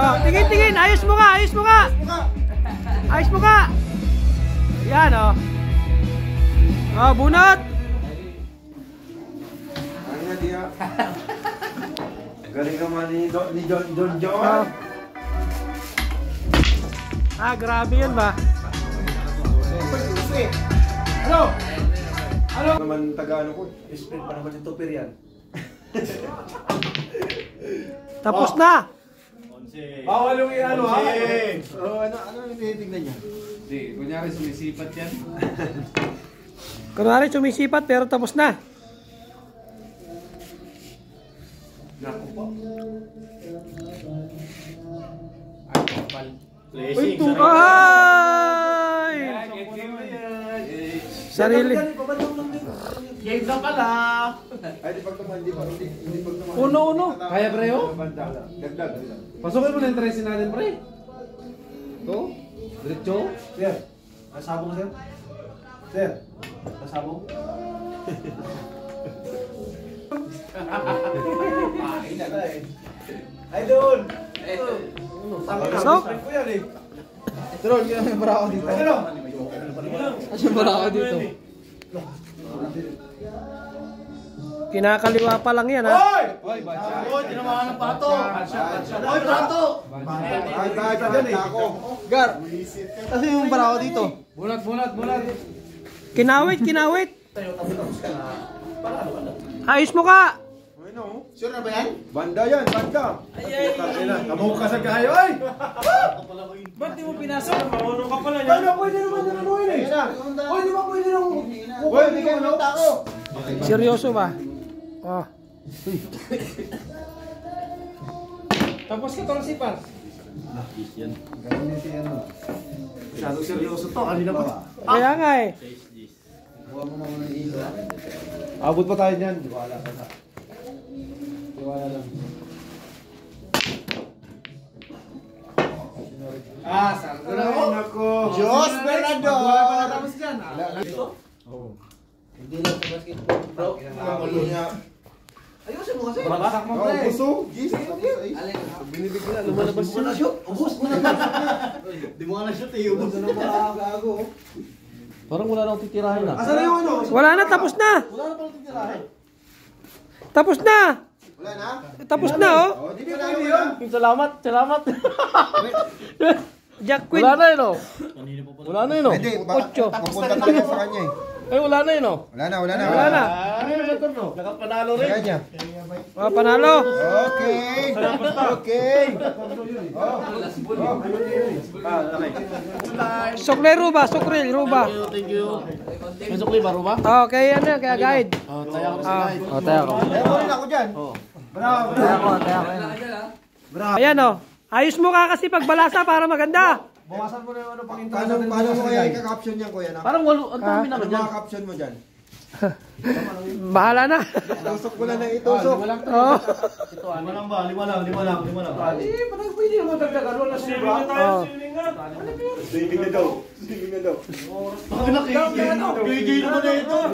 Oh, tingin. Ayos mo ka. Ayos mo ka. Yan, oh. Oh, bunot. Ano dia? Galing naman ni Don John. Ah, grabe yun ba? Ano? Ano? Naman taga ano ko, sprint pa naman ito per yan. Tapos na. Bawal yung ano ha? Ano yung tinitignan niya? Hindi, kunyari sumisipat yan. Kunwari sumisipat pero tapos na. Naku po. Uy, ay! Sarili. Game na pala. Ay, di pagtuman, di pagtuman. Uno. Kaya preo? Dagdag. Pasukin mo na yung tracing natin, pre. Ito? Diretso? Sir, nasabong sir? Sir, nasabong? Ay, doon! Sok! Doon, yun ang barako dito. Asan barako dito? Kinakaliwa pa lang yan, ha? Hoy! Hoy, batsa. Hoy, tinamaan ng pato! Hoy, pato! Ay, ako. Gar, kasi yung barako dito. Bunat. Kinawit. Ayos mo ka. Ano? Sure na ba yan? Banda yan, banda! Ay! Kamukha ka sa gayo, ay! Ba't di mo pinasok? Marunong ka pala Ay, na pwede naman na naman eh! Hoy, di ba pwede naman? Hoy, di ka naman ako! Seryoso ba? Oh. Tapos ka tol sipar. Masyadong seryoso to, kanina pa. Kaya nga eh. Abot pa tayo niyan, wala ka na. Wala lang. Sardo Ay, nako! Diyos, Bernardo! Wala pa natapos dyan. Dito? Oo. Hindi lang sa basketball. Bro, Nakulo niya. ayusin mo kasi. Babasak mo, Oh, pre. puso! Gis! Binibigla, lumalabas yun. Ubus mo na. Di mo ka na-shoot eh. Ubus na makagago. Parang wala nang titirahin ah. Asan na yung ano? Wala na, tapos na. Wala na palang titirahin. Tapos na. Wala na? Tapos na, oh. Oh, di ba pwede yun? Salamat. Jack Quinn. Wala na yun oh. Wala na yun oh. Hindi, Ocho. pupunta tayo sa kanya eh. Ay, wala na yun oh. Wala na. Wala na. Ano yung sagot no? Nakapanalo rin. Kanya. Oh, panalo. Okay. Okay. Sukle Ruba, Sukril Ruba. Thank you. May sukli ba, Ruba? Oh, kaya ano, kaya guide. Oh, tayo ako sa Ah. guide. Oh, tayo ko. Kaya mo rin ako dyan. Oh. Bravo. Tayo ko. Ayan, oh. Ayos mo ka kasi pagbalasa para maganda. Bawasan mo na yung ano pakinta. Paano mo kaya i-caption yan, kuya? Parang walo, ang dami Ano naman dyan. mga caption mo dyan? Bahala na. Itusok ko lang na itusok. Oh. Lima lang. Eh, parang pwede naman dagdagan. Wala swimming na tayo. Oh. Swimming na daw. Ang nakikita. PJ naman na ito.